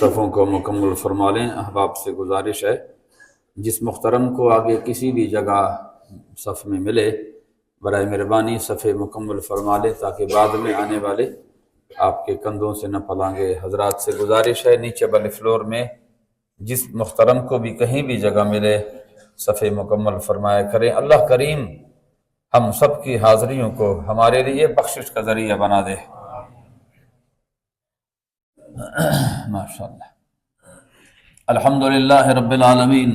صفوں کو مکمل فرما لیں۔ احباب سے گزارش ہے جس محترم کو آگے کسی بھی جگہ صف میں ملے برائے مہربانی صفے مکمل فرما لیں تاکہ بعد میں آنے والے آپ کے کندھوں سے نہ پلانگے۔ حضرات سے گزارش ہے نیچے والے فلور میں جس محترم کو بھی کہیں بھی جگہ ملے صفے مکمل فرمایا کریں۔ اللہ کریم ہم سب کی حاضریوں کو ہمارے لیے بخشش کا ذریعہ بنا دے۔ ماشاءاللہ۔ الحمدللہ رب العالمین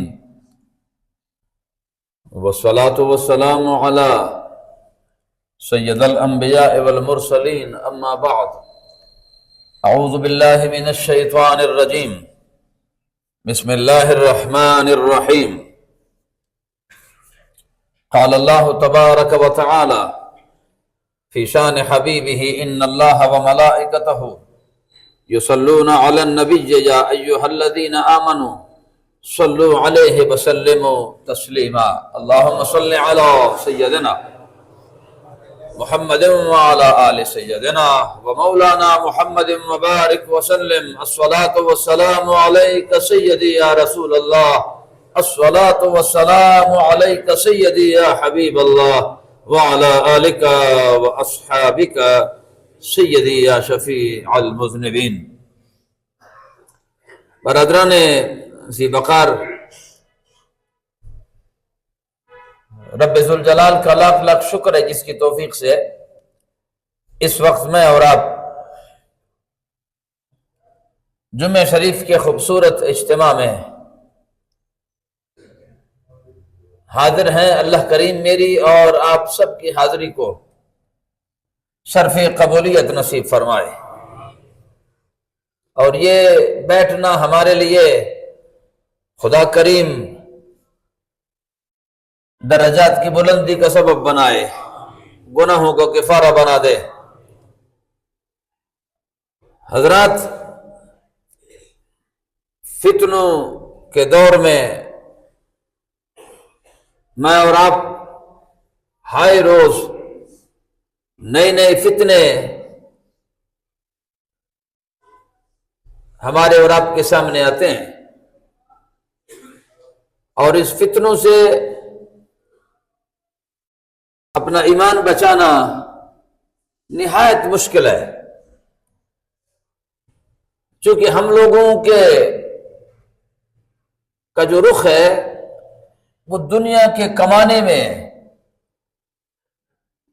والصلاة والسلام علی سید الانبیاء والمرسلین، اما بعد، اعوذ باللہ من الشیطان الرجیم، بسم اللہ الرحمن الرحیم۔ قال اللہ تبارک و تعالی فی شان حبیبہ ان اللہ وملائکتہ یصلون علی النبی یا ایہا الذین آمنوا صلوا علیہ وسلموا تسلیما۔ اللہم صل علی سیدنا محمد وعلی آل سیدنا ومولانا محمد وبارک وسلم۔ الصلاة والسلام علیک سیدی یا رسول اللہ، الصلاة والسلام علیک سیدی یا حبیب اللہ، وعلی آلک واصحابک سیدی یا شفیع المذنبین۔ برادران ذی وقار، رب ذوالجلال کا لاکھ لاکھ شکر ہے جس کی توفیق سے اس وقت میں اور آپ جمعہ شریف کے خوبصورت اجتماع میں حاضر ہیں۔ اللہ کریم میری اور آپ سب کی حاضری کو شرف قبولیت نصیب فرمائے، اور یہ بیٹھنا ہمارے لیے خدا کریم درجات کی بلندی کا سبب بنائے، گناہوں کو کفارہ بنا دے۔ حضرات، فتنوں کے دور میں میں اور آپ ہائے روز نئے نئے فتنے ہمارے اور آپ کے سامنے آتے ہیں، اور اس فتنوں سے اپنا ایمان بچانا نہایت مشکل ہے، چونکہ ہم لوگوں کا جو رخ ہے وہ دنیا کے کمانے میں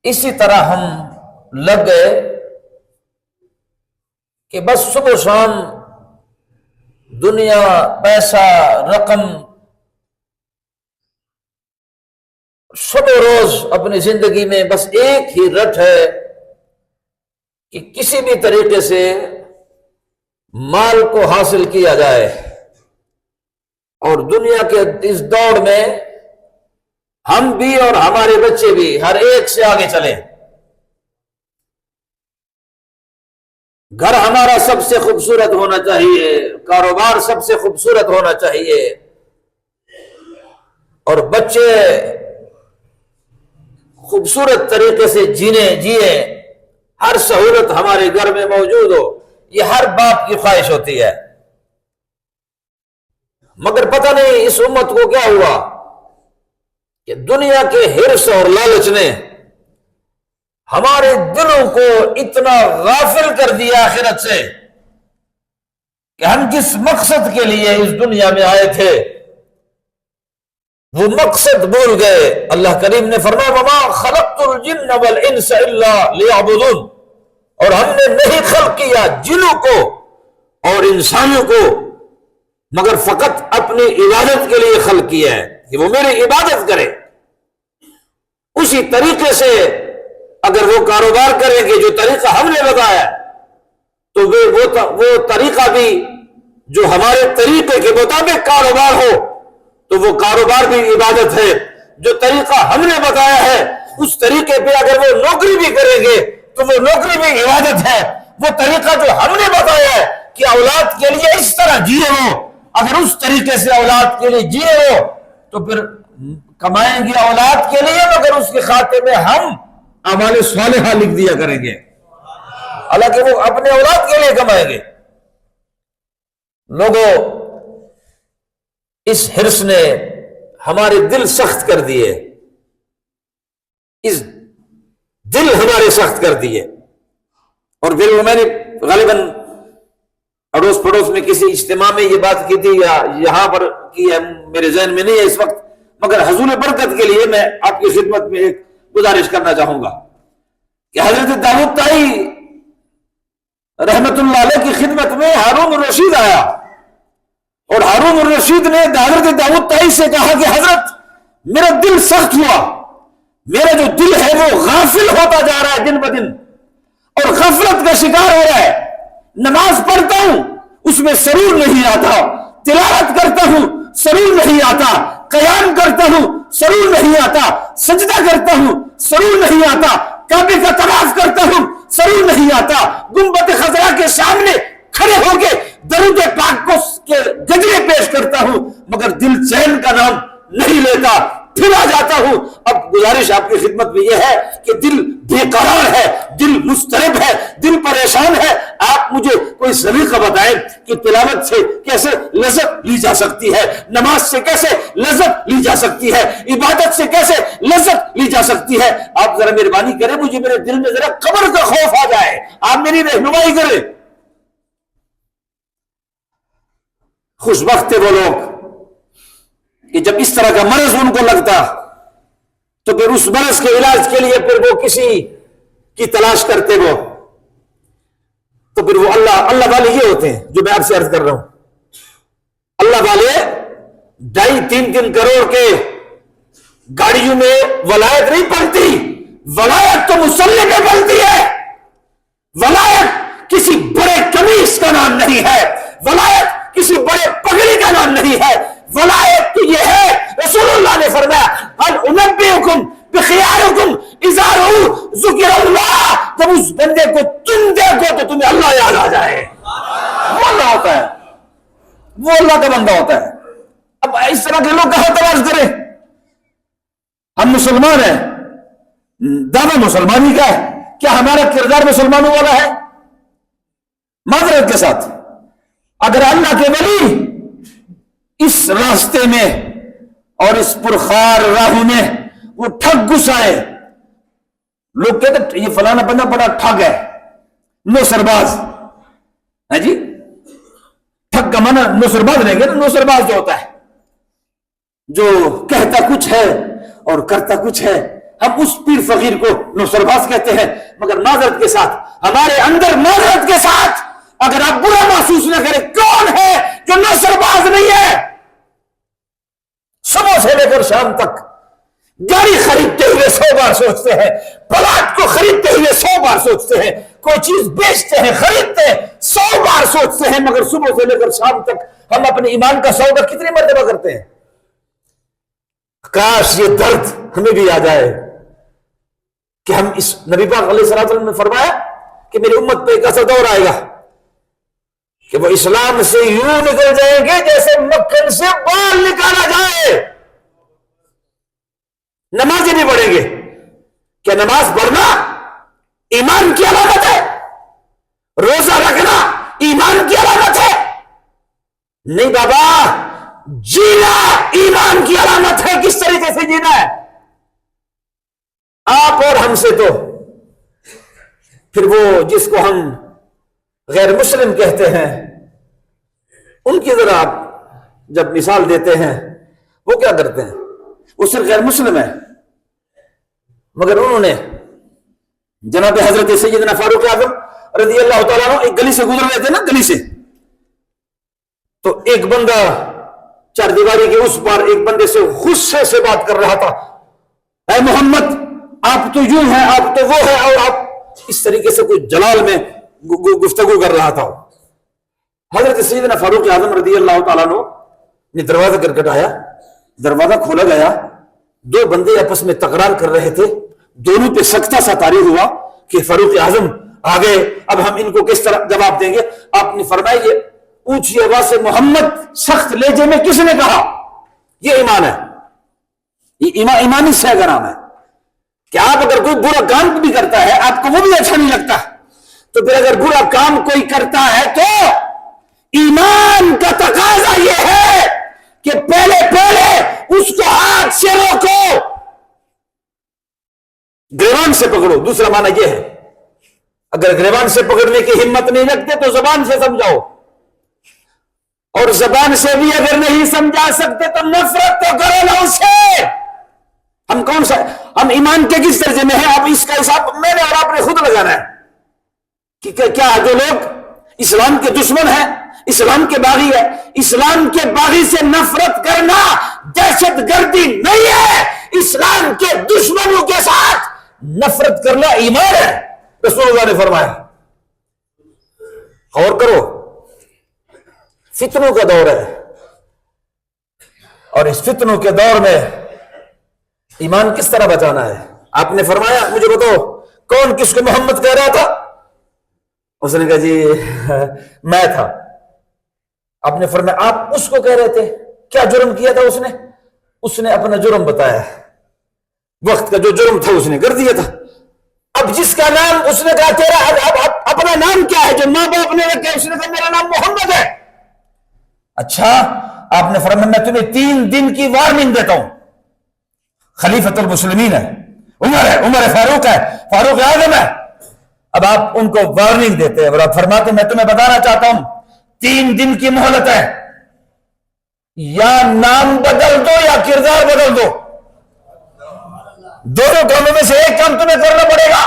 اسی طرح ہم لگ گئے کہ بس صبح شام دنیا، پیسہ، رقم، شب و روز اپنی زندگی میں بس ایک ہی رٹ ہے کہ کسی بھی طریقے سے مال کو حاصل کیا جائے، اور دنیا کے اس دوڑ میں ہم بھی اور ہمارے بچے بھی ہر ایک سے آگے چلیں۔ گھر ہمارا سب سے خوبصورت ہونا چاہیے، کاروبار سب سے خوبصورت ہونا چاہیے، اور بچے خوبصورت طریقے سے جیے، ہر سہولت ہمارے گھر میں موجود ہو، یہ ہر باپ کی خواہش ہوتی ہے۔ مگر پتہ نہیں اس امت کو کیا ہوا کہ دنیا کے حرص اور لالچ نے ہمارے دلوں کو اتنا غافل کر دیا آخرت سے کہ ہم جس مقصد کے لیے اس دنیا میں آئے تھے وہ مقصد بھول گئے۔ اللہ کریم نے فرمایا وما خلقت الجن والانس الا لیعبدون، اور ہم نے نہیں خلق کیا جنوں کو اور انسانوں کو مگر فقط اپنی عبادت کے لیے خلق کیا ہے کہ وہ میری عبادت کرے۔ اسی طریقے سے اگر وہ کاروبار کریں گے جو طریقہ ہم نے بتایا تو وہ طریقہ بھی جو ہمارے طریقے کے مطابق کاروبار ہو تو وہ کاروبار بھی عبادت ہے۔ جو طریقہ ہم نے بتایا ہے اس طریقے پہ اگر وہ نوکری بھی کریں گے تو وہ نوکری بھی عبادت ہے۔ وہ طریقہ جو ہم نے بتایا ہے کہ اولاد کے لیے اس طرح جیے ہو، اگر اس طریقے سے اولاد کے لیے جیے ہو تو پھر کمائیں گے اولاد کے لیے، مگر اس کے خاتے میں ہم اعمال صالحہ لکھ دیا کریں گے، حالانکہ وہ اپنے اولاد کے لیے کمائیں گے۔ لوگوں، اس حرص نے ہمارے دل سخت کر دیے، اس دل ہمارے سخت کر دیے۔ اور پھر وہ میں نے غالباً اڑوس پڑوس میں کسی اجتماع میں یہ بات کی تھی، یا یہاں پر کی ہے، میرے ذہن میں نہیں ہے اس وقت، مگر حضور برکت کے لیے میں آپ کی خدمت میں ایک گزارش کرنا چاہوں گا کہ حضرت داؤد طائی رحمت اللہ علیہ کی خدمت میں ہارون الرشید آیا، اور ہارون الرشید نے حضرت داؤد طائی سے کہا کہ حضرت میرا دل سخت ہوا، میرا جو دل ہے وہ غافل ہوتا جا رہا ہے دن بدن، اور غفلت کا شکار ہو رہا ہے۔ نماز پڑھتا ہوں اس میں سرور نہیں آتا، تلاوت کرتا ہوں سرور نہیں آتا، قیام کرتا ہوں سرور نہیں آتا، سجدہ کرتا ہوں سرور نہیں آتا، کعبے کا طواف کرتا ہوں سرور نہیں آتا، گنبد خضرا کے سامنے کھڑے ہو کے درود پاک کو گجرے پیش کرتا ہوں، مگر دل چین کا نام نہیں لیتا، پھر آ جاتا ہوں۔ اب گزارش آپ کی خدمت میں یہ ہے کہ دل بے قرار ہے، دل مضطرب ہے، دل پریشان ہے۔ آپ مجھے کوئی طریقہ بتائیں کہ تلاوت سے کیسے لذت لی جا سکتی ہے، نماز سے کیسے لذت لی جا سکتی ہے، عبادت سے کیسے لذت لی جا سکتی ہے۔ آپ ذرا مہربانی کریں، مجھے میرے دل میں ذرا قبر کا خوف آ جائے، آپ میری رہنمائی کریں۔ خوش بخت ہے وہ لوگ کہ جب اس طرح کا مرض ان کو لگتا تو پھر اس مرض کے علاج کے لیے پھر وہ کسی کی تلاش کرتے، وہ تو پھر وہ اللہ والے یہ ہوتے ہیں جو میں آپ سے عرض کر رہا ہوں۔ اللہ والے 2.5-3 کروڑ کے گاڑیوں میں ولایت نہیں پڑتی، ولایت تو مسلح پہ پڑتی ہے۔ ولایت کسی بڑے قمیص کا نام نہیں ہے، ولایت کسی بڑے پگڑی کا نام نہیں ہے، ولایت تو یہ ہے، رسول اللہ نے فرمایا هل انبئکم بخیارکم اذا رؤوا ذکر اللہ، جب اس بندے کو تم دیکھو تو تمہیں اللہ یاد آ جائے۔ وہ اللہ ہوتا ہے، وہ اللہ کا بندہ ہوتا ہے۔ اب اس طرح کے لوگ کہاں تلاش کریں؟ ہم مسلمان ہیں، دعویٰ مسلمانی کا ہے، کیا ہمارا کردار مسلمانوں والا ہے؟ معذرت کے ساتھ اگر اللہ کے ولی اس راستے میں اور اس پرخار راہوں میں وہ ٹھگ گھس آئے، لوگ کہتے ہیں یہ فلانا بندہ بڑا ٹھگ ہے، نوسرباز ہے جی، ٹھگ کا معنی نوسرباز نہیں کہ نوسرباز جو ہوتا ہے جو کہتا کچھ ہے اور کرتا کچھ ہے، ہم اس پیر فقیر کو نوسرباز کہتے ہیں۔ مگر معذرت کے ساتھ ہمارے اندر معذرت کے ساتھ اگر آپ برا محسوس نہ کریں، کون ہے جو نوسرباز نہیں ہے؟ صبح سے لے کر شام تک گاڑی خریدتے ہوئے 100 بار سوچتے ہیں، پلاٹ کو خریدتے ہوئے 100 بار سوچتے ہیں، کوئی چیز بیچتے ہیں خریدتے ہیں 100 بار سوچتے ہیں، مگر صبح سے لے کر شام تک ہم اپنے ایمان کا سودا کتنی مرتبہ کرتے ہیں؟ کاش یہ درد ہمیں بھی آ جائے کہ ہم اس نبی پاک علیہ الصلوۃ والسلام نے فرمایا کہ میری امت پہ ایک ایسا دور آئے گا کہ وہ اسلام سے یوں نکل جائیں گے جیسے مکھن سے بال نکالا جائے۔ نمازیں نہیں پڑھیں گے، کیا نماز پڑھنا ایمان کی علامت ہے؟ روزہ رکھنا ایمان کی علامت ہے؟ نہیں بابا، جینا ایمان کی علامت ہے۔ کس طریقے سے جینا ہے؟ آپ اور ہم سے تو پھر وہ جس کو ہم غیر مسلم کہتے ہیں ان کی ذرا آپ جب مثال دیتے ہیں وہ کیا کرتے ہیں؟ وہ صرف غیر مسلم ہے، مگر انہوں نے جناب حضرت سیدنا فاروق اعظم رضی اللہ تعالیٰ عنہ ایک گلی سے گزر رہے تھے نا، گلی سے، تو ایک بندہ چار دیواری کے اس پار ایک بندے سے غصے سے بات کر رہا تھا، اے محمد آپ تو یوں ہیں، آپ تو وہ ہے، اور آپ اس طریقے سے کوئی جلال میں گفتگو کر رہا تھا۔ حضرت سیدنا فاروق اعظم رضی اللہ تعالیٰ عنہ نے دروازہ کھٹکھٹایا، دروازہ کھولا گیا، 2 بندے آپس میں تکرار کر رہے تھے، دونوں پہ سکتہ سا طاری ہوا کہ فاروق اعظم آ گئے، اب ہم ان کو کس طرح جواب دیں گے؟ آپ نے فرمایا یہ اونچی آواز سے محمد سخت لہجے میں کس نے کہا؟ یہ ایمان ہے، یہ ایمانی شے کا نام ہے کہ آپ اگر کوئی برا کام بھی کرتا ہے آپ کو وہ بھی اچھا نہیں لگتا، تو پھر اگر برا کام کوئی کرتا ہے تو ایمان کا سے پکڑو، دوسرا معنی یہ ہے، اگر گریبان سے پکڑنے کی ہمت نہیں رکھتے تو زبان سے سمجھاؤ، اور زبان سے بھی اگر نہیں سمجھا سکتے تو نفرت تو کرو نا اس سے۔ ہم کون سا، ہم ایمان کے کس درجے میں ہیں؟ اب اس کا حساب میں نے اور آپ نے خود لگانا ہے کہ کیا جو لوگ اسلام کے دشمن ہیں، اسلام کے باغی ہے، اسلام کے باغی سے نفرت کرنا دہشت گردی نہیں ہے، اسلام کے دشمنوں کے ساتھ نفرت کرنا ایمان ہے، رسول اللہ نے فرمایا۔ غور کرو، فتنوں کا دور ہے، اور اس فتنوں کے دور میں ایمان کس طرح بچانا ہے؟ آپ نے فرمایا مجھے بتاؤ کون کس کو محمد کہہ رہا تھا؟ اس نے کہا جی میں تھا۔ آپ نے فرمایا آپ اس کو کہہ رہے تھے، کیا جرم کیا تھا اس نے اپنا جرم بتایا، وقت کا جو جرم تھا اس نے کر دیا تھا۔ اب جس کا نام اس نے کہا تیرا اپنا نام کیا ہے جو ماں باپ نے رکھا، اس نے کہا میرا نام محمد ہے۔ اچھا، آپ نے فرمایا میں تمہیں 3 دن کی وارننگ دیتا ہوں، خلیفۃ المسلمین ہے، عمر فاروق ہے، فاروق اعظم ہے۔ اب آپ ان کو وارننگ دیتے ہیں اور آپ فرماتے ہیں میں تمہیں بتانا چاہتا ہوں 3 دن کی مہلت ہے، یا نام بدل دو یا کردار بدل دو، دونوں کاموں میں سے ایک کام تمہیں کرنا پڑے گا،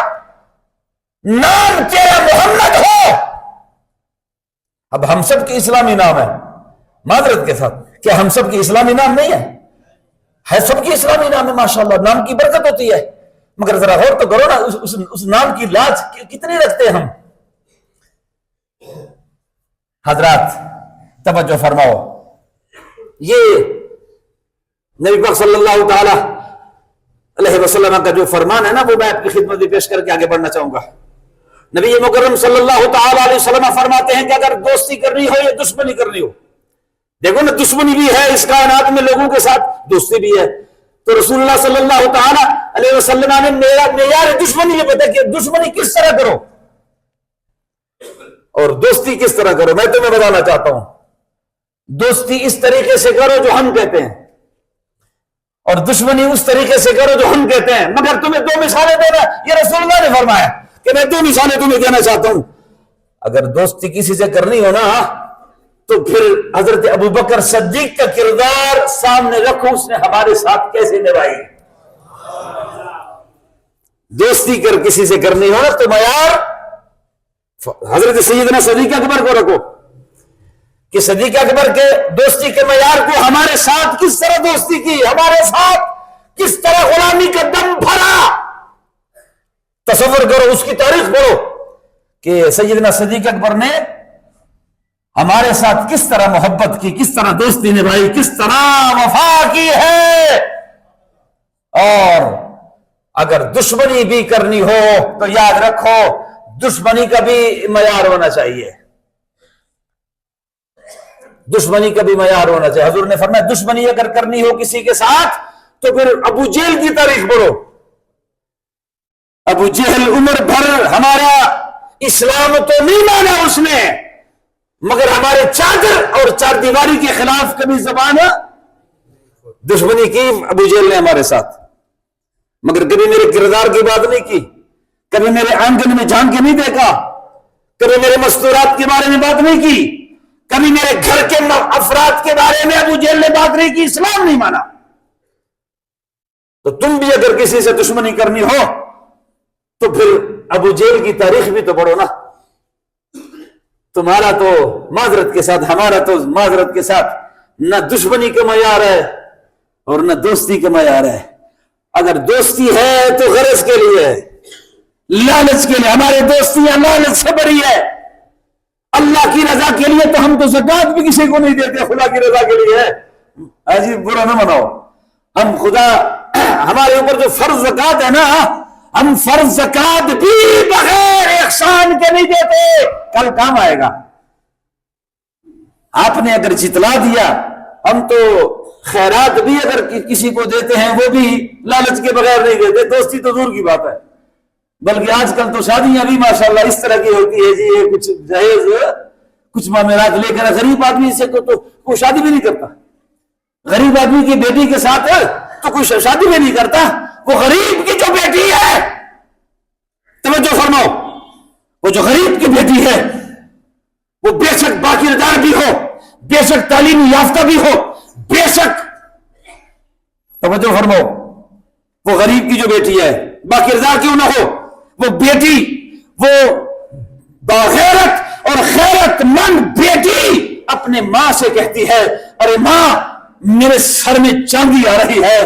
نام تیرا محمد ہو۔ اب ہم سب کی اسلامی نام ہے، معذرت کے ساتھ، کیا ہم سب کی اسلامی نام نہیں ہے سب کی اسلامی نام ہے، ماشاءاللہ نام کی برکت ہوتی ہے، مگر ذرا غور تو کرو نا اس نام کی لاج کتنی رکھتے ہیں ہم۔ حضرات توجہ فرماؤ، یہ نبی پاک صلی اللہ تعالی علیہ وسلم کا جو فرمان ہے نا، وہ میں آپ کی خدمت میں پیش کر کے آگے بڑھنا چاہوں گا۔ نبی مکرم صلی اللہ تعالی علیہ وسلم فرماتے ہیں کہ اگر دوستی کرنی ہو یا دشمنی کرنی ہو، دیکھو نا دشمنی بھی ہے اس کائنات میں، لوگوں کے ساتھ دوستی بھی ہے، تو رسول اللہ صلی اللہ تعالی علیہ وسلم نے معیار دشمنی یہ بتا کہ دشمنی کس طرح کرو اور دوستی کس طرح کرو۔ میں تمہیں بتانا چاہتا ہوں، دوستی اس طریقے سے کرو جو ہم کہتے ہیں، اور دشمنی اس طریقے سے کرو جو ہم کہتے ہیں، مگر تمہیں 2 مثالیں دینا، یہ رسول اللہ نے فرمایا کہ میں 2 مثالیں تمہیں دینا چاہتا ہوں۔ اگر دوستی کسی سے کرنی ہو نا تو پھر حضرت ابو بکر صدیق کا کردار سامنے رکھو، اس نے ہمارے ساتھ کیسے نبھائی۔ دوستی کر کسی سے کرنی ہو نا تو معیار حضرت سیدنا صدیق اکبر کو رکھو کہ صدیق اکبر کے دوستی کے معیار کو ہمارے ساتھ کس طرح دوستی کی، ہمارے ساتھ کس طرح غلامی کا دم بھرا۔ تصور کرو، اس کی تاریخ پڑھو کہ سیدنا صدیق اکبر نے ہمارے ساتھ کس طرح محبت کی، کس طرح دوستی نبھائی، کس طرح وفا کی ہے۔ اور اگر دشمنی بھی کرنی ہو تو یاد رکھو دشمنی کا بھی معیار ہونا چاہیے، دشمنی کا بھی معیار ہونا چاہیے۔ حضور نے فرمایا دشمنی اگر کرنی ہو کسی کے ساتھ تو پھر ابو جہل کی تاریخ پڑھو۔ ابو جہل عمر بھر ہمارا اسلام تو نہیں مانا اس نے، مگر ہمارے چادر اور چار دیواری کے خلاف کبھی زبان دشمنی کی ابو جہل نے ہمارے ساتھ، مگر کبھی میرے کردار کی بات نہیں کی، کبھی میرے آنگن میں جھانک کے نہیں دیکھا، کبھی میرے مستورات کے بارے میں بات نہیں کی، کبھی میرے گھر کے افراد کے بارے میں ابو جہل نے بات نہیں کی، اسلام نہیں مانا۔ تو تم بھی اگر کسی سے دشمنی کرنی ہو تو پھر ابو جہل کی تاریخ بھی تو پڑھو نا۔ تمہارا تو معذرت کے ساتھ، ہمارا تو معذرت کے ساتھ نہ دشمنی کا معیار ہے اور نہ دوستی کا معیار ہے۔ اگر دوستی ہے تو غرض کے لیے ہے، لالچ کے لیے، ہماری دوستیاں لالچ سے بڑی ہے۔ اللہ کی رضا کے لیے تو ہم تو زکات بھی کسی کو نہیں دیتے، خدا کی رضا کے لیے ہے جی، برا نہ مناؤ۔ ہم خدا ہمارے اوپر جو فرض زکات ہے نا، ہم فرض زکات بھی بغیر احسان کے نہیں دیتے، کل کام آئے گا۔ آپ نے اگر جتلا دیا، ہم تو خیرات بھی اگر کسی کو دیتے ہیں وہ بھی لالچ کے بغیر نہیں دیتے، دوستی تو دور کی بات ہے۔ بلکہ آج کل تو شادیاں بھی ماشاءاللہ اس طرح کی ہوتی ہے جی، یہ کچھ جہیز کچھ معاملات لے کر غریب آدمی سے تو کوئی شادی بھی نہیں کرتا، غریب آدمی کی بیٹی کے ساتھ تو کوئی شادی بھی نہیں کرتا، وہ غریب کی جو بیٹی ہے توجہ فرماؤ، وہ جو غریب کی بیٹی ہے وہ بے شک باکردار بھی ہو، بے شک تعلیم یافتہ بھی ہو، بے شک، توجہ فرماؤ، وہ غریب کی جو بیٹی ہے باکردار کیوں نہ ہو، وہ بیٹی، وہ باغیرت اور غیرت مند بیٹی اپنے ماں سے کہتی ہے ارے ماں میرے سر میں چاندی آ رہی ہے،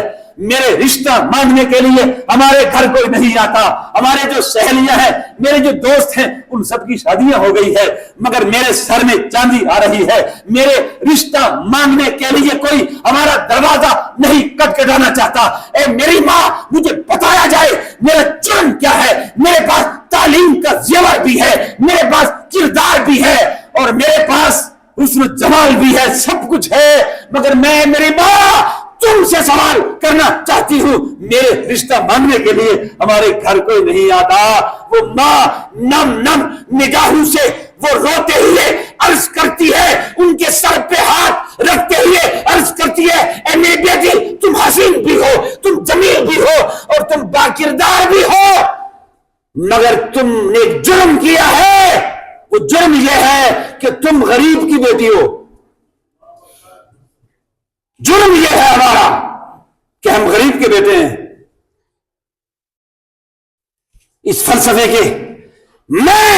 میرے رشتہ مانگنے کے لیے ہمارے گھر کوئی نہیں آتا، ہمارے جو سہیلیاں ہیں، میرے جو دوست ہیں، ان سب کی شادیاں ہو گئی ہے، مگر میرے سر میں چاندی آ رہی ہے، میرے رشتہ مانگنے کے لیے کوئی ہمارا دروازہ نہیں کٹکھٹانا چاہتا۔ اے میری ماں مجھے بتایا جائے میرا جرم کیا ہے، میرے پاس تعلیم کا زیور بھی ہے، میرے پاس کردار بھی ہے، اور میرے پاس حسن و جمال بھی ہے، سب کچھ ہے، مگر میں میری ماں تم سے سوال کرنا چاہتی ہوں، میرے رشتہ مانگنے کے لیے ہمارے گھر کوئی نہیں آتا۔ وہ ماں نم نم نگاہوں سے وہ روتے ہوئے عرض کرتی ہے، ان کے سر پہ ہاتھ رکھتے ہوئے عرض کرتی ہے اے میری بیٹی تم حسین بھی ہو، تم جمیل بھی ہو، اور تم باکردار بھی ہو، مگر تم نے جرم کیا ہے، وہ جرم یہ ہے کہ تم غریب کی بیٹی ہو۔ جرم یہ ہے ہمارا کہ ہم غریب کے بیٹے ہیں۔ اس فلسفے کے میں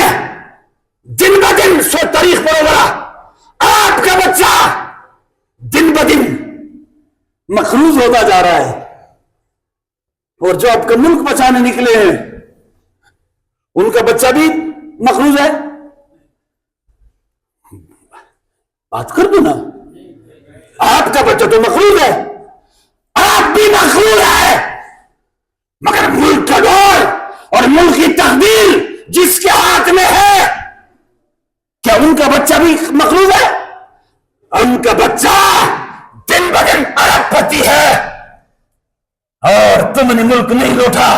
دن ب دن سو تاریخ پڑھو گا، آپ کا بچہ دن ب دن مخروض ہوتا جا رہا ہے، اور جو آپ کا ملک بچانے نکلے ہیں ان کا بچہ بھی مخروض ہے۔ بات کر دو نا، آپ کا بچہ تو مخروض ہے، آپ بھی مخروض ہے، مگر ملک کا دور اور ملک کی تقدیر جس کے ہاتھ میں ہے، کیا ان کا بچہ بھی مخروض ہے؟ ان کا بچہ دن بدن ارب پتی ہے، اور تم نے ملک نہیں لوٹا،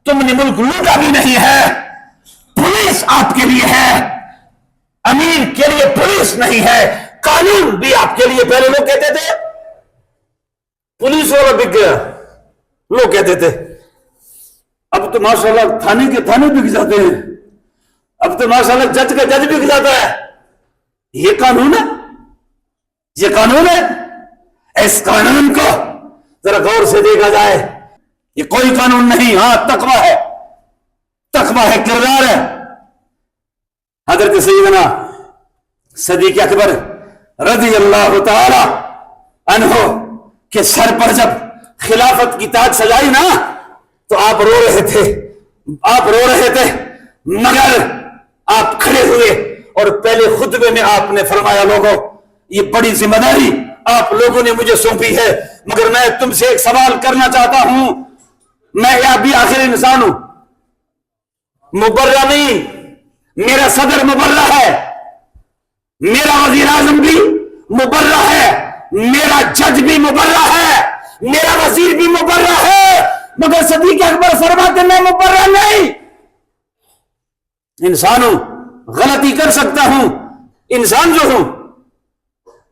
تم نے ملک لوٹا بھی نہیں ہے۔ پولیس آپ کے لیے ہے، امیر کے لیے پولیس نہیں ہے، قانون بھی آپ کے لیے، پہلے لوگ کہتے تھے پولیس والا بک گیا، لوگ کہتے تھے، اب تو ماشاءاللہ تھانے کے تھانے بک جاتے ہیں، اب تو ماشاءاللہ جج کا جج بک جاتا ہے۔ یہ قانون ہے، یہ قانون ہے؟ اس قانون کو ذرا غور سے دیکھا جائے، یہ کوئی قانون نہیں، ہاں تقویٰ ہے، تقویٰ ہے، کردار ہے۔ حضرت سیدنا صدیق اکبر رضی اللہ تعالی عنہ کے سر پر جب خلافت کی تاج سجائی نا تو آپ رو رہے تھے، آپ رو رہے تھے، مگر آپ کھڑے ہوئے اور پہلے خطبے میں آپ نے فرمایا لوگوں یہ بڑی ذمہ داری آپ لوگوں نے مجھے سونپی ہے، مگر میں تم سے ایک سوال کرنا چاہتا ہوں، میں یا بھی آخر انسان ہوں، مبرہ نہیں، میرا صدر مبرہ ہے، میرا وزیر اعظم بھی مبرہ ہے، میرا جج بھی مبرہ ہے، میرا وزیر بھی مبرہ ہے، مگر صدیق اکبر فرماتے میں مبرہ نہیں، انسان ہوں، غلطی کر سکتا ہوں، انسان جو ہوں،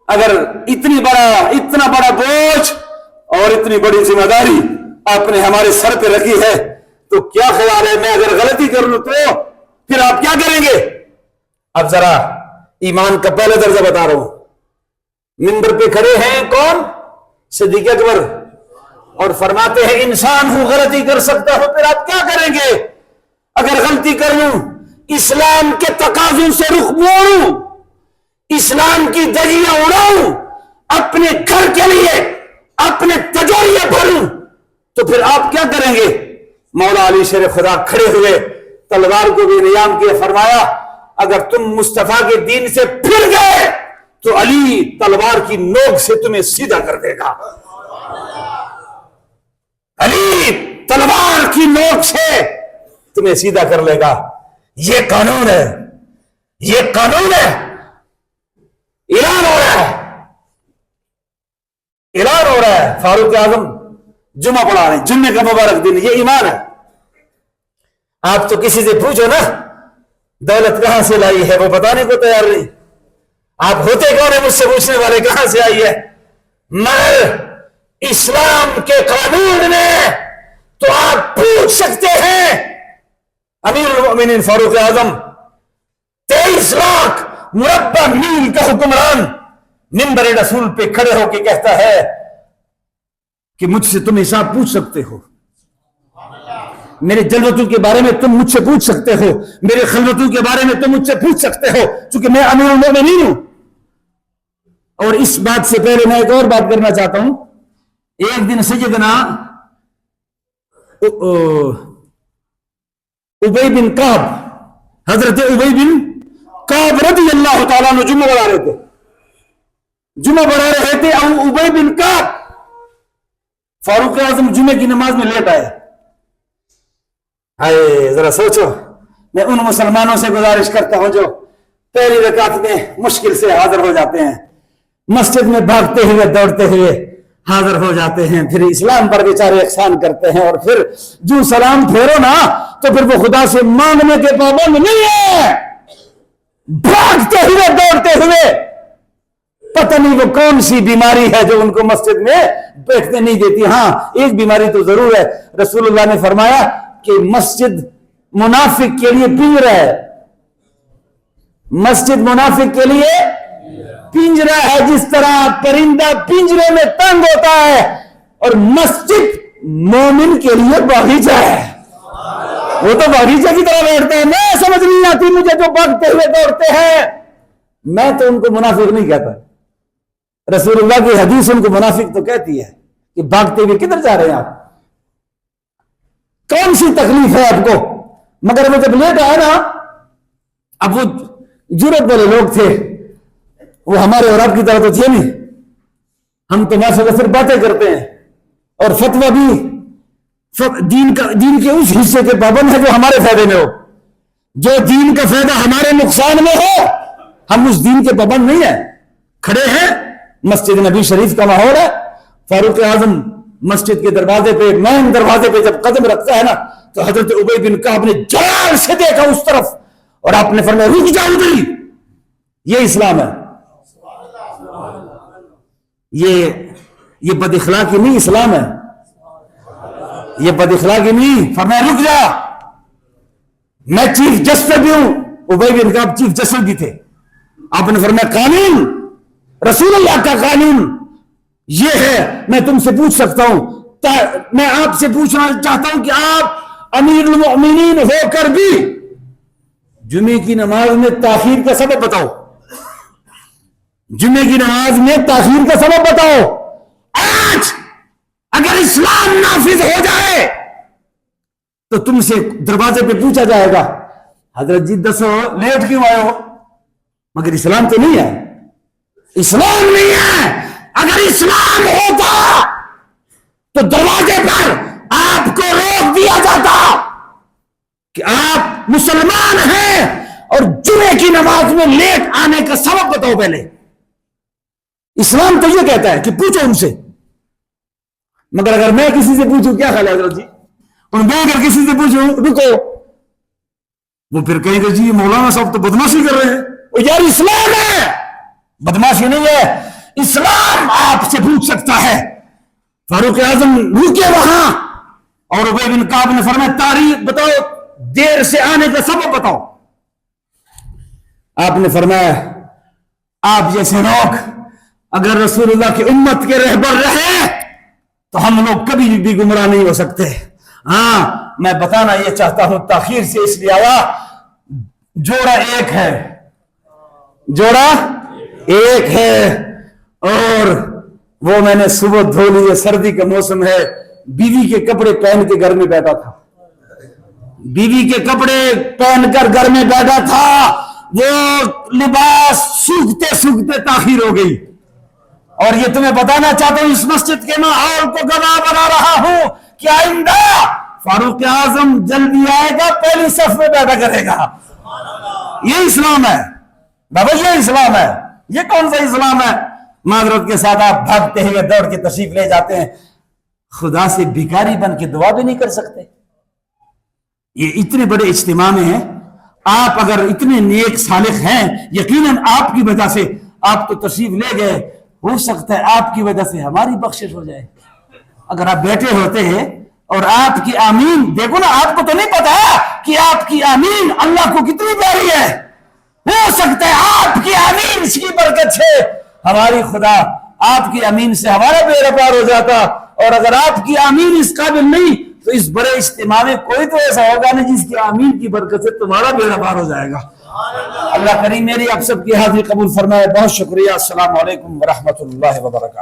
اگر اتنا بڑا بوجھ اور اتنی بڑی ذمہ داری آپ نے ہمارے سر پہ رکھی ہے تو کیا خیال ہے میں اگر غلطی کر لوں تو پھر آپ کیا کریں گے؟ اب ذرا ایمان کا پہلا درجہ بتا رہا ہوں، منبر پہ کھڑے ہیں کون؟ صدیق اکبر، اور فرماتے ہیں انسان ہوں، غلطی کر سکتا ہوں، پھر آپ کیا کریں گے؟ اگر غلطی کر لوں، اسلام کے تقاضوں سے رخ موڑوں، اسلام کی دھجیاں اڑاؤں، اپنے گھر کے لیے اپنے تجوریے بھروں، تو پھر آپ کیا کریں گے؟ مولا علی شیر خدا کھڑے ہوئے، تلوار کو بھی نیام کیا، فرمایا اگر تم مصطفیٰ کے دین سے پھر گئے تو علی تلوار کی نوک سے تمہیں سیدھا کر دے گا، علی تلوار کی نوک سے تمہیں سیدھا کر لے گا۔ یہ قانون ہے، یہ قانون ہے، اعلان ہو رہا ہے، اعلان ہو رہا ہے، فاروق اعظم جمعہ پڑھا رہے ہیں، جمعے کا مبارک دن، یہ ایمان ہے۔ آپ تو کسی سے پوچھو نا دولت کہاں سے لائی ہے، وہ بتانے کو تیار نہیں، آپ ہوتے کون ہیں مجھ سے پوچھنے والے کہاں سے آئی ہے؟ مگر اسلام کے قانون میں تو آپ پوچھ سکتے ہیں امیر المؤمنین فاروق اعظم 23 لاکھ مربع میل کا حکمران منبر رسول پہ کھڑے ہو کے کہتا ہے کہ مجھ سے تم حساب پوچھ سکتے ہو، میرے جلوتوں کے بارے میں تم مجھ سے پوچھ سکتے ہو، میرے خلوتوں کے بارے میں تم مجھ سے پوچھ سکتے ہو، چونکہ میں امیر المؤمنین ہوں۔ اور اس بات سے پہلے میں ایک اور بات کرنا چاہتا ہوں۔ ایک دن سیدنا ابی بن کعب، حضرت ابی بن کعب رضی اللہ تعالیٰ عنہ جمعہ پڑھا رہے تھے اور ابی بن کعب فاروق اعظم جمعے کی نماز میں لیٹ آئے۔ ذرا سوچو، میں ان مسلمانوں سے گزارش کرتا ہوں جو پہلی رکعت میں مشکل سے حاضر ہو جاتے ہیں، مسجد میں بھاگتے ہوئے دوڑتے ہوئے حاضر ہو جاتے ہیں، پھر اسلام پر بیچارے احسان کرتے ہیں، اور پھر جو سلام پھیرو نا تو پھر وہ خدا سے مانگنے کے پابند نہیں ہے، بھاگتے ہوئے دوڑتے ہوئے۔ پتہ نہیں وہ کون سی بیماری ہے جو ان کو مسجد میں بیٹھنے نہیں دیتی۔ ہاں ایک بیماری تو ضرور ہے، رسول اللہ نے فرمایا کہ مسجد منافق کے لیے پنجرہ ہے، مسجد منافق کے لیے پنجرہ ہے، جس طرح پرندہ پنجرے میں تنگ ہوتا ہے، اور مسجد مومن کے لیے باغیچہ ہے، وہ تو باغیچہ کی طرح بیٹھتے ہیں۔ میں سمجھ نہیں آتی مجھے جو بھاگتے ہوئے دوڑتے ہیں، میں تو ان کو منافق نہیں کہتا، رسول اللہ کی حدیث ان کو منافق تو کہتی ہے کہ بھاگتے ہوئے کدھر جا رہے ہیں آپ، کون سی تکلیف ہے آپ کو؟ مگر وہ جب لیٹ آیا نا، اب وہ جرت والے لوگ تھے، وہ ہمارے اور آپ کی طرح تو تھے نہیں، ہم تو ماشاء اللہ صرف باتیں کرتے ہیں، اور فتویٰ بھی دین کے اس حصے کے پابند ہے جو ہمارے فائدے میں ہو، جو دین کا فائدہ ہمارے نقصان میں ہو ہم اس دین کے پابند نہیں ہیں۔ کھڑے ہیں، مسجد نبی شریف کا ماحول ہے، فاروق اعظم مسجد کے دروازے پہ، مین دروازے پہ جب قدم رکھتا ہے نا تو حضرت ابی بن کعب نے جلال سے دیکھا اس طرف، اور آپ نے فرمایا رک جاؤ ادھر، یہ اسلام ہے، یہ بد اخلاقی نہیں، اسلام ہے، یہ بد اخلاقی نہیں۔ فرمایا رک جا، میں چیف جسٹس بھی ہوں، ابی بن کعب چیف جسٹس بھی تھے۔ آپ نے فرمایا قانون، رسول اللہ کا قانون یہ ہے، میں تم سے پوچھ سکتا ہوں، میں آپ سے پوچھنا چاہتا ہوں کہ آپ امیر المؤمنین ہو کر بھی جمعے کی نماز میں تاخیر کا سبب بتاؤ، جمعے کی نماز میں تاخیر کا سبب بتاؤ۔ آج اگر اسلام نافذ ہو جائے تو تم سے دروازے پہ پوچھا جائے گا حضرت جی دسو لیٹ کیوں آئے ہو، مگر اسلام تو نہیں ہے، اسلام نہیں ہے۔ اگر اسلام ہوتا تو دروازے پر آپ کو روک دیا جاتا کہ آپ مسلمان ہیں اور جمعے کی نماز میں لیٹ آنے کا سبب بتاؤ پہلے۔ اسلام تو یہ کہتا ہے کہ پوچھو ان سے، مگر اگر میں کسی سے پوچھوں کیا خیال ہے حضرت جی، اور میں اگر کسی سے پوچھوں رکو، وہ پھر کہیں گے جی مولانا صاحب تو بدماشی کر رہے ہیں۔ وہ یار اسلام ہے، بدماشی نہیں ہے، اسلام آپ سے پوچھ سکتا ہے۔ فاروق اعظم رکے وہاں، اور ابی بن کعب نے فرمایا تاریخ بتاؤ، دیر سے آنے کا سبب بتاؤ۔ آپ نے فرمایا آپ جیسے لوگ اگر رسول اللہ کی امت کے رہبر رہے تو ہم لوگ کبھی بھی گمراہ نہیں ہو سکتے۔ ہاں میں بتانا یہ چاہتا ہوں، تاخیر سے اس لیے آیا، جوڑا ایک ہے، جوڑا ایک ہے، اور وہ میں نے صبح دھو لیے، سردی کا موسم ہے، بیوی کے کپڑے پہن کے گھر میں بیٹھا تھا، بیوی کے کپڑے پہن کر گھر میں بیٹھا تھا، وہ لباس سوکھتے سوکھتے تاخیر ہو گئی۔ اور یہ تمہیں بتانا چاہتا ہوں، اس مسجد کے ماحول کو گواہ بنا رہا ہوں کہ آئندہ فاروق اعظم جلدی آئے گا، پہلی صف میں بیٹھا کرے گا۔ یہ اسلام ہے بابا، یہ اسلام ہے۔ یہ کون سا اسلام ہے معذرت کے ساتھ آپ بھاگتے ہوئے دوڑ کے تشریف لے جاتے ہیں، خدا سے بھکاری بن کے دعا بھی نہیں کر سکتے؟ یہ اتنے بڑے اجتماع میں ہیں، آپ اگر اتنے نیک صالح ہیں، یقیناً آپ کی وجہ سے آپ تو تشریف لے گئے، ہو سکتا ہے آپ کی وجہ سے ہماری بخشش ہو جائے۔ اگر آپ بیٹھے ہوتے ہیں اور آپ کی آمین، دیکھو نا، آپ کو تو نہیں پتا کہ آپ کی آمین اللہ کو کتنی پیاری ہے. ہو سکتا ہے آپ کی آمین اس کی برکت سے ہماری خدا آپ کی آمین سے ہمارا بیڑا پار ہو جاتا, اور اگر آپ کی آمین اس قابل نہیں تو اس بڑے اجتماع میں کوئی تو ایسا ہوگا نہیں جس کی آمین کی برکت سے تمہارا بیڑا پار ہو جائے گا. اللہ کریم میری آپ سب کی حاضری قبول فرمائے. بہت شکریہ. السلام علیکم ورحمۃ اللہ وبرکاتہ.